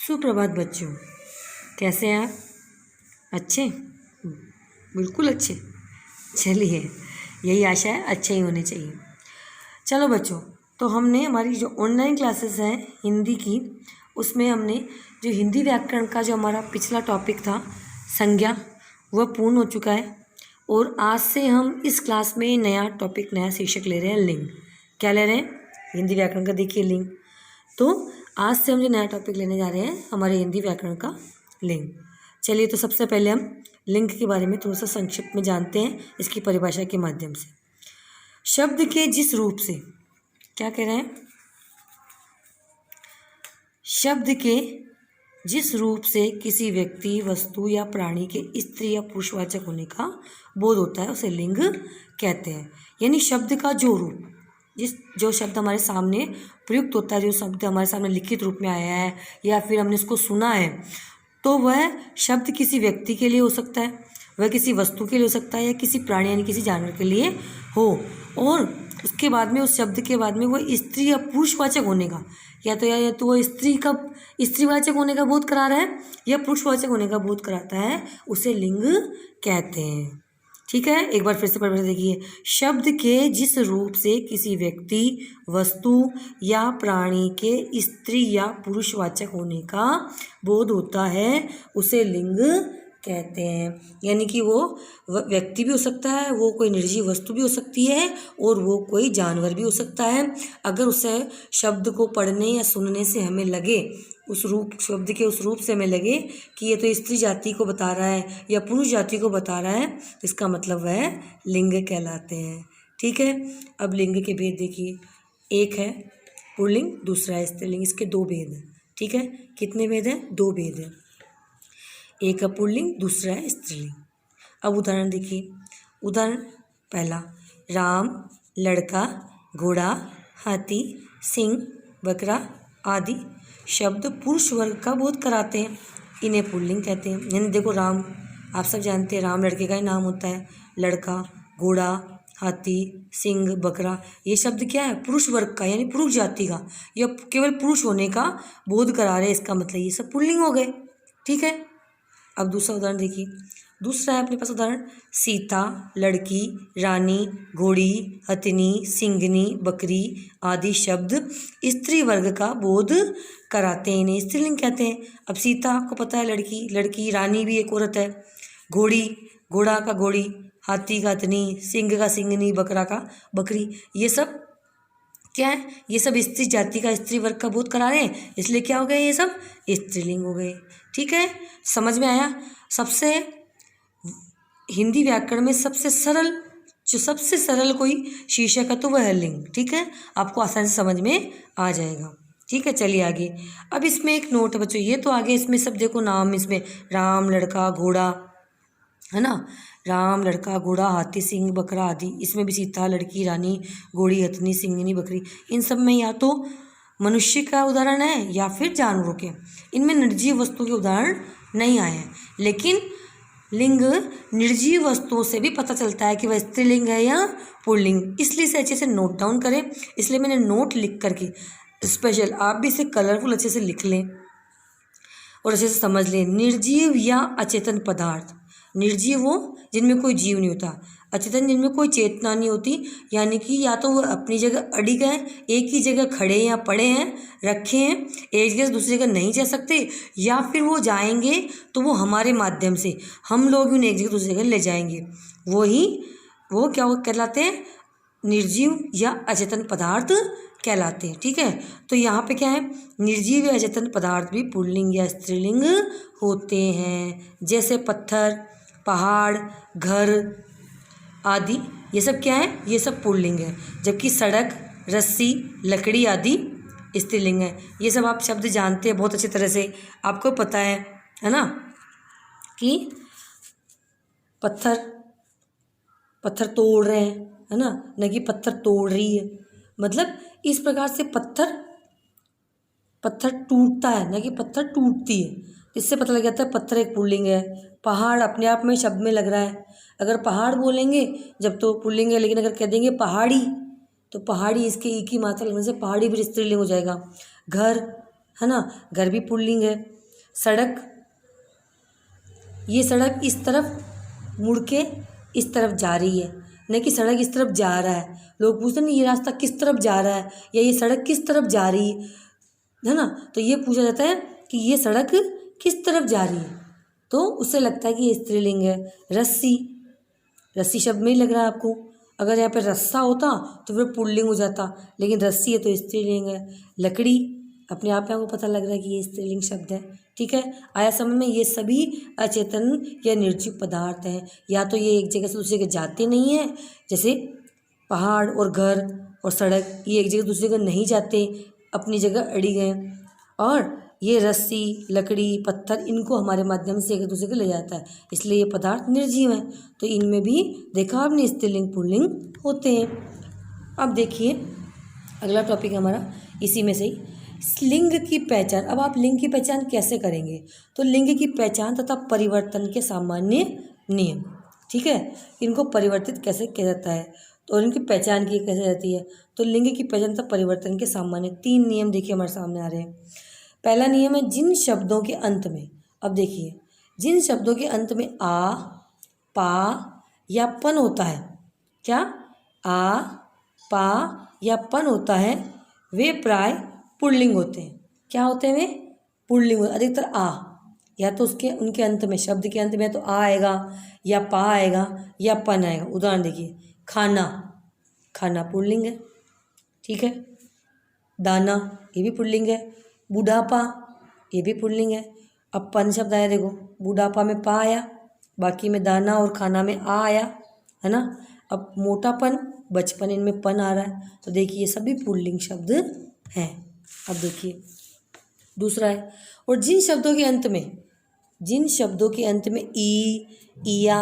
सुप्रभात बच्चों, कैसे हैं आप? अच्छे, बिल्कुल अच्छे। चलिए, यही आशा है अच्छे ही होने चाहिए। चलो बच्चों, तो हमने हमारी जो ऑनलाइन क्लासेस हैं हिंदी की, उसमें हमने जो हिंदी व्याकरण का जो हमारा पिछला टॉपिक था संज्ञा, वह पूर्ण हो चुका है। और आज से हम इस क्लास में नया टॉपिक, नया शीर्षक ले रहे हैं, लिंग। क्या ले रहे हैं? हिंदी व्याकरण का देखिए लिंग। तो आज से हम जो नया टॉपिक लेने जा रहे हैं हमारे हिंदी व्याकरण का, लिंग। चलिए, तो सबसे पहले हम लिंग के बारे में थोड़ा सा संक्षिप्त में जानते हैं इसकी परिभाषा के माध्यम से। शब्द के जिस रूप से, क्या कह रहे हैं? शब्द के जिस रूप से किसी व्यक्ति, वस्तु या प्राणी के स्त्री या पुरुषवाचक होने का बोध होता है उसे लिंग कहते हैं। यानी शब्द का जो रूप, जो शब्द हमारे सामने प्रयुक्त होता है, जो शब्द हमारे सामने लिखित रूप में आया है या फिर हमने उसको सुना है, तो वह शब्द किसी व्यक्ति के लिए हो सकता है, वह किसी वस्तु के लिए हो सकता है, या किसी प्राणी यानी किसी जानवर के लिए हो। और उसके बाद में, उस शब्द के बाद में, वह स्त्री या पुरुषवाचक होने का, या तो वह स्त्रीवाचक होने का बोध करा रहा है या पुरुषवाचक होने का बोध कराता है, उसे लिंग कहते हैं। ठीक है, एक बार फिर से परिभाषा देखिए। शब्द के जिस रूप से किसी व्यक्ति, वस्तु या प्राणी के स्त्री या पुरुषवाचक होने का बोध होता है उसे लिंग कहते हैं। यानी कि वो व्यक्ति भी हो सकता है, वो कोई निर्जीव वस्तु भी हो सकती है, और वो कोई जानवर भी हो सकता है। अगर उसे शब्द को पढ़ने या सुनने से हमें लगे, उस रूप, शब्द के उस रूप से हमें लगे कि ये तो स्त्री जाति को बता रहा है या पुरुष जाति को बता रहा है, तो इसका मतलब वह लिंग कहलाते हैं। ठीक है, अब लिंग के भेद देखिए। एक है पुल्लिंग, दूसरा है स्त्रीलिंग। इसके दो भेद हैं। ठीक है, कितने भेद हैं? दो भेद हैं। एक है पुल्लिंग, दूसरा है स्त्रीलिंग। अब उदाहरण देखिए। उदाहरण पहला, राम, लड़का, घोड़ा, हाथी, सिंह, बकरा आदि शब्द पुरुष वर्ग का बोध कराते हैं, इन्हें पुल्लिंग कहते हैं। यानी देखो, राम, आप सब जानते हैं राम लड़के का ही नाम होता है। लड़का, घोड़ा, हाथी, सिंह, बकरा, ये शब्द क्या है? पुरुष वर्ग का, यानी पुरुष जाति का, या केवल पुरुष होने का बोध करा रहे हैं। इसका मतलब ये सब पुल्लिंग हो गए। ठीक है, अब दूसरा उदाहरण देखिए। दूसरा है अपने पास उदाहरण, सीता, लड़की, रानी, घोड़ी, हथिनी, सिंगनी, बकरी आदि शब्द स्त्री वर्ग का बोध कराते हैं, इन्हें स्त्रीलिंग कहते हैं। अब सीता आपको पता है लड़की, रानी भी एक औरत है, घोड़ा का घोड़ी, हाथी का हथनी, सिंह का सिंगनी, बकरा का बकरी, ये सब क्या है? ये सब स्त्री जाति का, स्त्री वर्ग का बोध करा रहे हैं, इसलिए क्या हो गए? ये सब स्त्रीलिंग हो गए। ठीक है, समझ में आया? सबसे हिंदी व्याकरण में सबसे सरल कोई शीर्षक है तो वह है लिंग। ठीक है, आपको आसानी से समझ में आ जाएगा। ठीक है, चलिए आगे। अब इसमें एक नोट है बच्चों, ये तो आगे इसमें सब देखो नाम, इसमें राम, लड़का, घोड़ा, है ना, राम, लड़का, घोड़ा, हाथी, सिंह, बकरा आदि। इसमें भी सीता, लड़की, रानी, घोड़ी, हथनी, सिंगनी, बकरी, इन सब में या तो मनुष्य का उदाहरण है या फिर जानवरों के। इनमें निर्जीव वस्तु के उदाहरण नहीं आए हैं, लेकिन लिंग निर्जीव वस्तुओं से भी पता चलता है कि वह स्त्रीलिंग है या पुल्लिंग, इसलिए इसे अच्छे से नोट डाउन करें। इसलिए मैंने नोट लिख करके स्पेशल, आप भी इसे कलरफुल अच्छे से लिख लें और अच्छे से समझ लें। निर्जीव या अचेतन पदार्थ, निर्जीव वो जिनमें कोई जीव नहीं होता, अचेतन जिनमें कोई चेतना नहीं होती, यानी कि या तो वो अपनी जगह अडिग हैं, एक ही जगह खड़े या पड़े हैं, रखे हैं, एक जगह से दूसरी जगह नहीं जा सकते, या फिर वो जाएंगे तो वो हमारे माध्यम से, हम लोग उन्हें एक जगह दूसरी जगह ले जाएंगे, वो क्या कहलाते हैं? निर्जीव या अचेतन पदार्थ कहलाते हैं। ठीक है, तो यहाँ पे क्या है? निर्जीव या अचेतन पदार्थ भी पुल्लिंग या स्त्रीलिंग होते हैं। जैसे पत्थर, पहाड़, घर आदि, ये सब क्या है? ये सब पुल्लिंग है। जबकि सड़क, रस्सी, लकड़ी आदि स्त्रीलिंग है। ये सब आप शब्द जानते हैं बहुत अच्छी तरह से, आपको पता है ना, कि पत्थर तोड़ रहे हैं, है ना, न कि पत्थर तोड़ रही है। मतलब इस प्रकार से पत्थर टूटता है, न कि पत्थर टूटती है। इससे पता लग जाता है पत्थर एक पुल्लिंग है। पहाड़ अपने आप में शब्द में लग रहा है, अगर पहाड़ बोलेंगे जब तो पुल्लिंग है, लेकिन अगर कह देंगे पहाड़ी तो पहाड़ी, इसके एक ही मात्रा लगने से पहाड़ी भी स्त्रीलिंग हो जाएगा। घर, है ना, घर भी पुल्लिंग है। सड़क, ये सड़क इस तरफ मुड़ के इस तरफ जा रही है, नहीं कि सड़क इस तरफ जा रहा है। लोग पूछते हैं ये रास्ता किस तरफ जा रहा है या ये सड़क किस तरफ जा रही है ना, तो ये पूछा जाता है कि ये सड़क किस तरफ जा रही है, तो उससे लगता है कि ये स्त्रीलिंग है। रस्सी, रस्सी शब्द में ही लग रहा है आपको, अगर यहाँ पे रस्सा होता तो फिर पुल्लिंग हो जाता, लेकिन रस्सी है तो स्त्रीलिंग है। लकड़ी, अपने आप में आपको पता लग रहा है कि ये स्त्रीलिंग शब्द है। ठीक है, आया समझ में। ये सभी अचेतन या निर्जीव पदार्थ हैं, या तो ये एक जगह से दूसरी जगह जाते नहीं हैं, जैसे पहाड़ और घर और सड़क, ये एक जगह दूसरी जगह नहीं जाते, अपनी जगह अड़ी गए। और ये रस्सी, लकड़ी, पत्थर, इनको हमारे माध्यम से एक दूसरे को ले जाता है, इसलिए ये पदार्थ निर्जीव हैं। तो इनमें भी देखा आपने स्त्रीलिंग पुल्लिंग होते हैं। अब देखिए अगला टॉपिक हमारा इसी में से ही, लिंग की पहचान। अब आप लिंग की पहचान कैसे करेंगे, तो लिंग की पहचान तथा परिवर्तन के सामान्य नियम। ठीक है, इनको परिवर्तित कैसे किया जाता है तो और इनकी पहचान की कैसे जाती है, तो लिंग की पहचान तथा परिवर्तन के सामान्य 3 नियम देखिए हमारे सामने आ रहे हैं। पहला नियम है जिन शब्दों के अंत में, अब देखिए जिन शब्दों के अंत में आ, पा या पन होता है, क्या आ, पा या पन होता है, वे प्राय पुल्लिंग होते हैं। क्या होते हैं वे? पुल्लिंग होते हैं। अधिकतर आ, या तो उसके उनके अंत में, शब्द के अंत में तो आ आएगा या पा आएगा या पन आएगा। उदाहरण देखिए, खाना, खाना पुल्लिंग है। ठीक है, दाना ये भी पुल्लिंग है। बुढ़ापा ये भी पुल्लिंग है। अब पन शब्द आया, देखो बुढ़ापा में पा आया, बाकी में दाना और खाना में आ आया, है ना। अब मोटापन, बचपन, इनमें पन आ रहा है, तो देखिए ये सभी पुल्लिंग शब्द हैं। अब देखिए दूसरा है, और जिन शब्दों के अंत में, जिन शब्दों के अंत में ई, इया,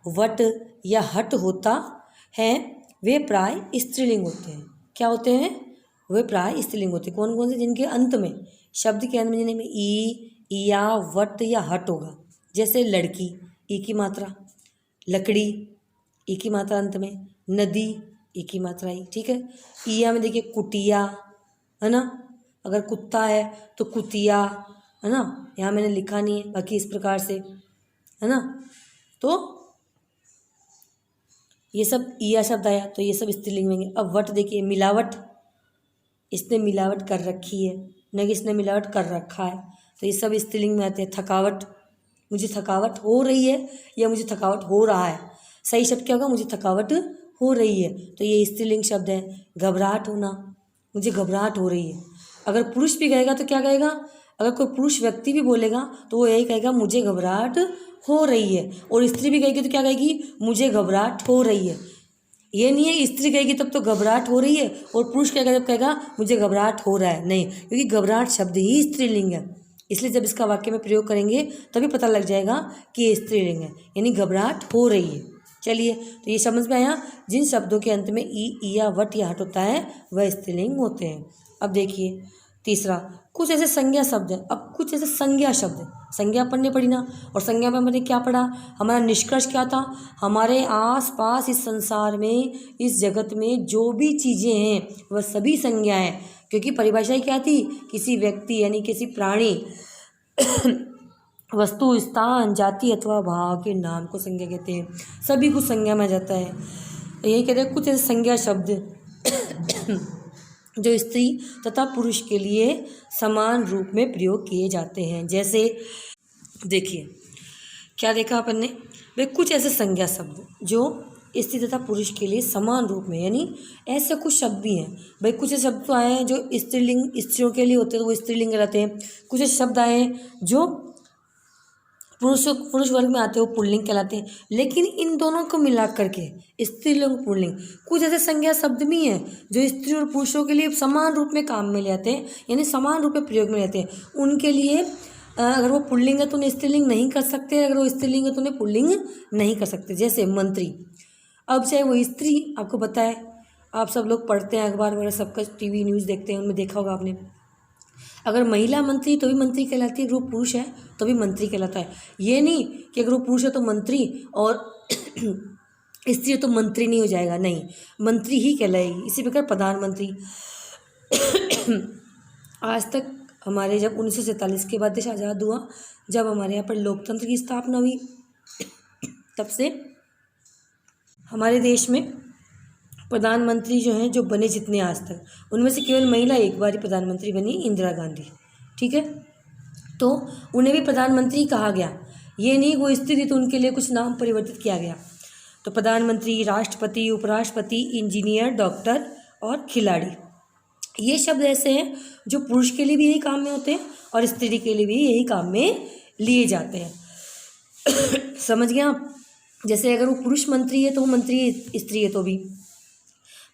वट या हट होता है, वे प्राय स्त्रीलिंग होते हैं। क्या होते हैं? वे प्राय स्त्रीलिंग होते हैं। कौन कौन से? जिनके अंत में, शब्द के अंत में जिनमें ई, इया, वट या हट होगा। जैसे लड़की, ई की मात्रा, लकड़ी, ई की मात्रा अंत में, नदी, ई की मात्रा आई। ठीक है, इया में देखिए कुटिया, है ना, अगर कुत्ता है तो कुतिया, है ना, यहाँ मैंने लिखा नहीं है, बाकी इस प्रकार से, है ना। तो ये सब इया शब्द आया तो ये सब स्त्रीलिंग में। अब वट देखिए, मिलावट, इसने मिलावट कर रखी है, न कि इसने मिलावट कर रखा है, तो ये सब स्त्रीलिंग में आते हैं। थकावट, मुझे थकावट हो रही है या मुझे थकावट हो रहा है, सही शब्द क्या होगा? मुझे थकावट हो रही है, तो ये स्त्रीलिंग शब्द है। घबराहट होना, मुझे घबराहट हो रही है। अगर पुरुष भी कहेगा तो क्या कहेगा? अगर कोई पुरुष व्यक्ति भी बोलेगा तो वो यही कहेगा मुझे घबराहट हो रही है, और स्त्री भी कहेगी तो क्या कहेगी? मुझे घबराहट हो रही है। ये नहीं है स्त्री कहेगी तब तो घबराहट हो रही है और पुरुष कहेगा जब कहेगा मुझे घबराहट हो रहा है, नहीं, क्योंकि घबराहट शब्द ही स्त्रीलिंग है। इसलिए जब इसका वाक्य में प्रयोग करेंगे तभी पता लग जाएगा कि ये स्त्रीलिंग है, यानी घबराहट हो रही है। चलिए, तो ये समझ में आया, जिन शब्दों के अंत में ई, इया, वट या हट होता है वह स्त्रीलिंग होते हैं। अब देखिए तीसरा, कुछ ऐसे संज्ञा शब्द हैं। अब कुछ ऐसे संज्ञा शब्द हैं, संज्ञा पढ़ने पड़ी ना, और संज्ञा में हमने क्या पढ़ा? हमारा निष्कर्ष क्या था? हमारे आस पास इस संसार में, इस जगत में जो भी चीज़ें हैं वह सभी संज्ञा हैं, क्योंकि परिभाषा क्या थी? किसी व्यक्ति यानी किसी प्राणी वस्तु, स्थान, जाति अथवा भाव के नाम को संज्ञा कहते हैं। सभी कुछ संज्ञा में आ जाता है। यही कहते हैं कुछ ऐसे संज्ञा शब्द जो स्त्री तथा पुरुष के लिए समान रूप में प्रयोग किए जाते हैं। जैसे देखिए क्या देखा अपन ने? वे कुछ ऐसे संज्ञा शब्द जो स्त्री तथा पुरुष के लिए समान रूप में, यानी ऐसे कुछ शब्द भी हैं। भाई कुछ ऐसे शब्द तो आए हैं जो स्त्रीलिंग, स्त्रियों के लिए होते हैं तो वो स्त्रीलिंग कहलाते हैं। कुछ ऐसे शब्द आए हैं जो पुरुष वर्ग में आते हैं वो पुल्लिंग कहलाते हैं। लेकिन इन दोनों को मिला करके स्त्रीलिंग, पुल्लिंग, कुछ ऐसे संज्ञा शब्द भी हैं जो स्त्री और पुरुषों के लिए समान रूप में काम में ले आते हैं, यानी समान रूप में प्रयोग में लेते हैं। उनके लिए अगर वो पुल्लिंग है तो उन्हें स्त्रीलिंग नहीं कर सकते, अगर वो स्त्रीलिंग है तो उन्हें पुल्लिंग नहीं कर सकते। जैसे मंत्री, अब चाहे वो स्त्री, आपको पता है, आप सब लोग पढ़ते हैं अखबार वगैरह, सबका टीवी न्यूज़ देखते हैं, उनमें देखा होगा आपने, अगर महिला मंत्री तो भी मंत्री कहलाती है, अगर वो पुरुष है तो भी मंत्री कहलाता है। ये नहीं कि अगर वो पुरुष है तो मंत्री और स्त्री है तो मंत्री नहीं हो जाएगा, नहीं, मंत्री ही कहलाएगी। इसी प्रकार प्रधानमंत्री आज तक हमारे जब 1947 के बाद देश आज़ाद हुआ, जब हमारे यहाँ पर लोकतंत्र की स्थापना हुई, तब से हमारे देश में प्रधानमंत्री जो हैं, जो बने जितने आज तक, उनमें से केवल महिला एक बार ही प्रधानमंत्री बनी, इंदिरा गांधी। ठीक है, तो उन्हें भी प्रधानमंत्री कहा गया, ये नहीं वो स्त्री थी तो उनके लिए कुछ नाम परिवर्तित किया गया। तो प्रधानमंत्री, राष्ट्रपति, उपराष्ट्रपति, इंजीनियर, डॉक्टर और खिलाड़ी, ये शब्द ऐसे हैं जो पुरुष के लिए भी यही काम में होते हैं और स्त्री के लिए भी यही काम में लिए जाते हैं। समझ गए आप? जैसे अगर वो पुरुष मंत्री है तो वो मंत्री है, स्त्री है तो भी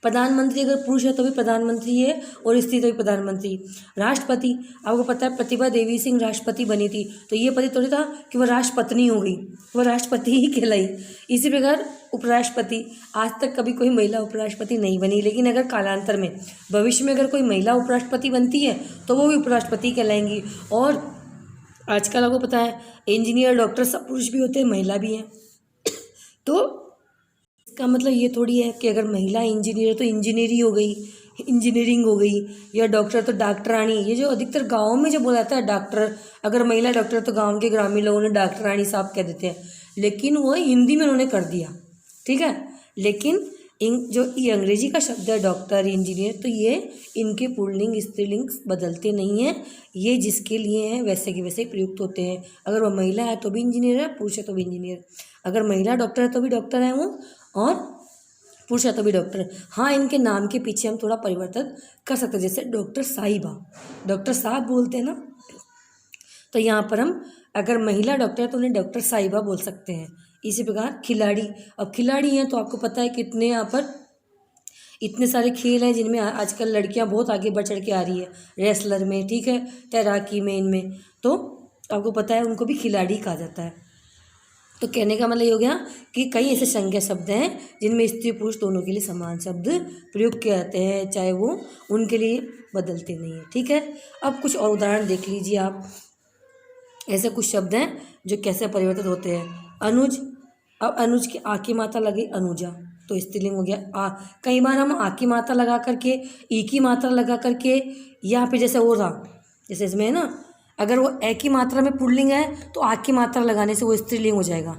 प्रधानमंत्री, अगर पुरुष है तो भी प्रधानमंत्री है और स्त्री तो भी प्रधानमंत्री। राष्ट्रपति, आपको पता है प्रतिभा देवी सिंह राष्ट्रपति बनी थी, तो ये पता थोड़ी था कि वह राष्ट्रपत्नी हो गई, वह राष्ट्रपति ही कहलाई। इसी प्रकार उपराष्ट्रपति, आज तक कभी कोई महिला उपराष्ट्रपति नहीं बनी, लेकिन अगर कालांतर में भविष्य में अगर कोई महिला उपराष्ट्रपति बनती है तो वो भी उपराष्ट्रपति कहलाएंगी। और आजकल आपको पता है इंजीनियर, डॉक्टर सब पुरुष भी होते हैं, महिला भी हैं। तो इसका मतलब ये थोड़ी है कि अगर महिला इंजीनियर है तो इंजीनियरिंग हो गई, इंजीनियरिंग हो गई, या डॉक्टर तो डॉक्टरानी। ये जो अधिकतर गाँव में जो बोला जाता है डॉक्टर, अगर महिला डॉक्टर तो गाँव के ग्रामीण लोगों ने डॉक्टरानी साहब कह देते हैं, लेकिन वो हिंदी में उन्होंने कर दिया। ठीक है, लेकिन जो ये अंग्रेजी का शब्द है डॉक्टर, इंजीनियर, तो ये इनके पुल्लिंग स्त्रीलिंग बदलते नहीं हैं, ये जिसके लिए हैं वैसे के वैसे प्रयुक्त होते हैं। अगर वो महिला है तो भी इंजीनियर है, पुरुष है तो भी इंजीनियर, अगर महिला डॉक्टर है तो भी डॉक्टर है वो, और पुरुष है तो भी डॉक्टर है। हाँ, इनके नाम के पीछे हम थोड़ा परिवर्तन कर सकते हैं, जैसे डॉक्टर साहिबा, डॉक्टर साहब बोलते हैं ना, तो यहाँ पर हम अगर महिला डॉक्टर है तो उन्हें डॉक्टर साहिबा बोल सकते हैं। इसी प्रकार खिलाड़ी, अब खिलाड़ी हैं तो आपको पता है कितने यहाँ पर इतने सारे खेल हैं जिनमें आजकल लड़कियां बहुत आगे बढ़ चढ़ के आ रही है, रेसलर में, ठीक है, तैराकी में, इनमें, तो आपको पता है उनको भी खिलाड़ी कहा जाता है। तो कहने का मतलब ये हो गया कि कई ऐसे संज्ञा शब्द हैं जिनमें स्त्री पुरुष दोनों के लिए समान शब्द प्रयोग किए जाते हैं, चाहे वो उनके लिए बदलते नहीं है। ठीक है, अब कुछ और उदाहरण देख लीजिए आप। ऐसे कुछ शब्द हैं जो कैसे परिवर्तित होते हैं। अनुज, अब अनुज की आ की मात्रा लगी अनुजा, तो स्त्रीलिंग हो गया आ। कई बार हम आ की मात्रा लगा करके, ई की मात्रा लगा करके, यहाँ पे जैसे वो था, जैसे इसमें है ना, अगर वो ए की मात्रा में पुल्लिंग है तो आ की मात्रा लगाने से वो स्त्रीलिंग हो जाएगा,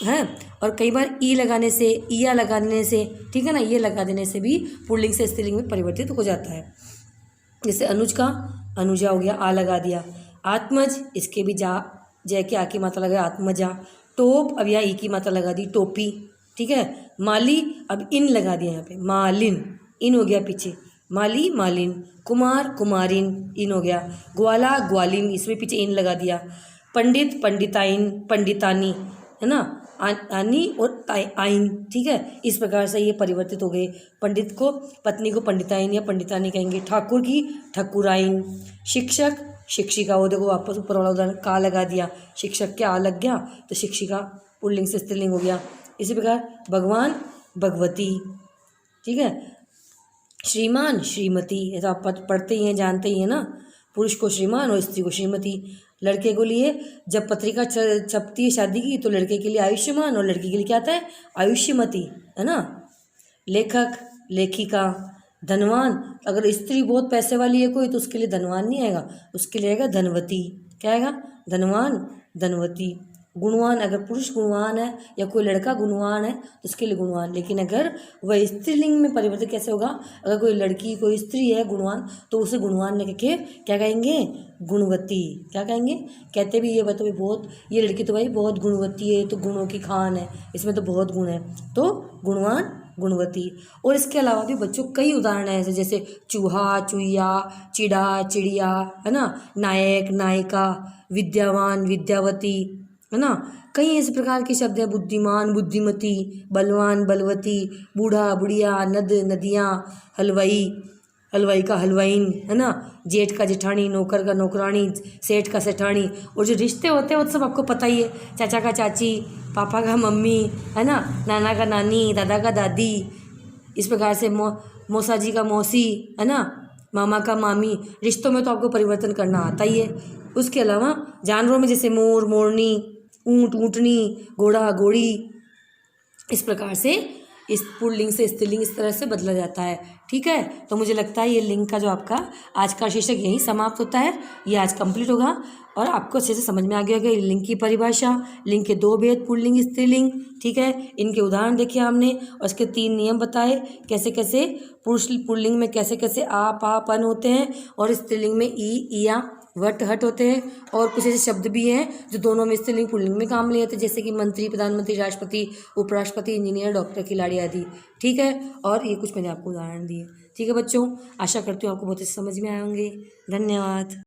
है। और कई बार ई लगाने से, ईया लगाने से, ठीक है ना, ये लगा देने से भी पुल्लिंग से स्त्रीलिंग में परिवर्तित हो जाता है। जैसे अनुज का अनुजा हो गया, आ लगा दिया। आत्मज, इसके भी जा, जय के आ की मात्रा लगा आत्मजा। टोप, अब यहाँ ई की मात्रा लगा दी टोपी, ठीक है। माली, अब इन लगा दिया यहाँ पे, मालिन, इन हो गया पीछे, माली मालिन। कुमार कुमारिन, इन हो गया। ग्वाला ग्वालिन, इसमें पीछे इन लगा दिया। पंडित पंडिताइन, पंडितानी, है ना, आनी और आइन, ठीक है। इस प्रकार से ये परिवर्तित हो गए। पंडित को, पत्नी को पंडिताइन या पंडितानी कहेंगे। ठाकुर की ठकुराइन। शिक्षक शिक्षिका, वो देखो वापस ऊपर वाला उदाहरण का लगा दिया, शिक्षक के आ लग गया तो शिक्षिका पुल्लिंग से स्त्रीलिंग हो गया। इसी प्रकार भगवान भगवती, ठीक है। श्रीमान श्रीमती, ऐसा आप पढ़ते ही हैं, जानते ही हैं ना, पुरुष को श्रीमान और स्त्री को श्रीमती। लड़के को लिए जब पत्रिका छपती है शादी की तो लड़के के लिए आयुष्मान और लड़की के लिए क्या आता है, आयुष्यमती, है ना। लेखक लेखिका। धनवान, अगर स्त्री बहुत पैसे वाली है कोई तो उसके लिए धनवान नहीं आएगा, उसके लिए आएगा धनवती। क्या आएगा, धनवान धनवती। गुणवान, अगर पुरुष गुणवान है या कोई लड़का गुणवान है तो उसके लिए गुणवान। लेकिन अगर वह स्त्रीलिंग में परिवर्तित कैसे होगा, अगर कोई लड़की कोई स्त्री है गुणवान तो उसे गुणवान ने कह क्या कहेंगे, गुणवती। क्या कहेंगे, कहते भी ये बात तो बहुत, ये लड़की तो भाई बहुत गुणवती है, तो गुणों की खान है, इसमें तो बहुत गुण है, तो गुणवान गुणवती। और इसके अलावा भी बच्चों कई उदाहरण हैं ऐसे, जैसे चूहा चुईया, चिड़ा चिड़िया, है ना, नायक नायिका, विद्यावान विद्यावती, है ना। कई इस प्रकार के शब्द हैं। बुद्धिमान बुद्धिमती, बलवान बलवती, बूढ़ा बुढ़िया, नद नदियाँ, हलवाई हलवाई का हलवाइन, है ना। जेठ का जेठानी, नौकर का नौकरानी, सेठ का सेठानी। और जो रिश्ते होते हैं वो तो सब आपको पता ही है, चाचा का चाची, पापा का मम्मी, है ना, नाना का नानी, दादा का दादी। इस प्रकार से मौसा जी का मौसी, है ना, मामा का मामी। रिश्तों में तो आपको परिवर्तन करना आता ही है। उसके अलावा जानवरों में जैसे मोर मोरनी, ऊँट ऊँटनी, घोड़ा घोड़ी, इस प्रकार से इस पुल्लिंग से स्त्रीलिंग इस तरह से बदला जाता है। ठीक है, तो मुझे लगता है ये लिंग का जो आपका आज का शीर्षक यहीं समाप्त होता है। ये आज कंप्लीट होगा और आपको अच्छे से समझ में आ गया होगा लिंग की परिभाषा, लिंग के 2 भेद, पुल्लिंग स्त्रीलिंग। ठीक है, इनके उदाहरण देखे हमने और इसके 3 नियम बताए, कैसे कैसे पुल्लिंग में कैसे कैसे आ पा पन होते हैं और स्त्रीलिंग में ई इया वट हट होते हैं। और कुछ ऐसे शब्द भी हैं जो दोनों में स्त्रीलिंग पुल्लिंग में काम लिए जाते हैं, जैसे कि मंत्री, प्रधानमंत्री, राष्ट्रपति, उपराष्ट्रपति, इंजीनियर, डॉक्टर, खिलाड़ी आदि। ठीक है, और ये कुछ मैंने आपको उदाहरण दिए। ठीक है बच्चों, आशा करती हूँ आपको बहुत अच्छे समझ में आए होंगे। धन्यवाद।